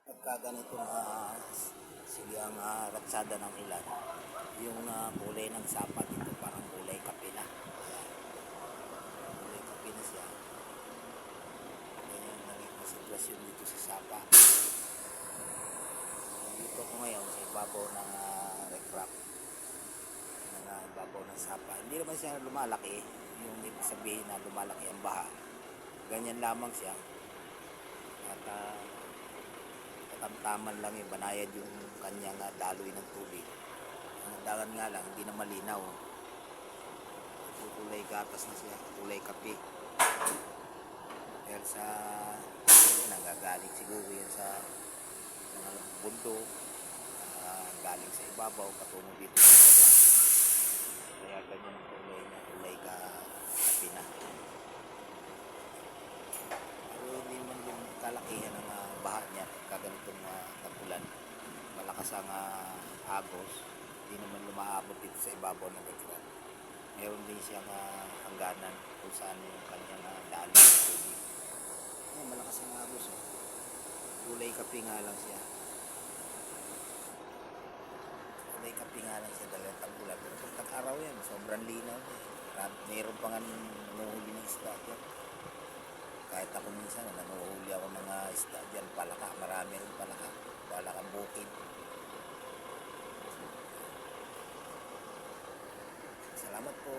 Pagka ganito sige ang ratsada ng ulan, yung kulay ng sapa dito parang kulay kape na. Ayan, kulay kape na siya. Ganyan ang naging sitwasyon dito sa sapa. Dito ko ngayon sa ibabaw ng recraft, ibabaw ng sapa. Hindi naman siya lumalaki, yung ibig sabihin na lumalaki ang baha. Ganyan lamang siya. At katamtaman lang yung banayad yung kanyang daloy ng tubig. Ang dagat nga lang, hindi na malinaw. Kulay gatas na siya, kulay kape. Pero sa nagagaling siguro yan sa mga bundok, galing sa ibabaw, patungo dito sa baba. Kaya ganyan ang kulay niya, kulay kape na. Pero hindi man yung kalakihan ng baha niya, kaganitong tagulan. Malakas ang agos, hindi naman lumaabot dito sa ibabaw ng recraft. Meron din siyang hangganan kung saan yung kanyang daan ng tubig. Ayan, malakas ang agos. Kulay kape nga lang siya. Kulay kape nga lang siya dahil tagulan. Pero pag tag-araw yan, sobrang linaw. Mayroon pa nga nanguhuli ng isda dyan. Kahit ako minsan, nanguhuli ako ng isda dyan. Palaka, marami rin palaka. Palakang bukid. Salamat po.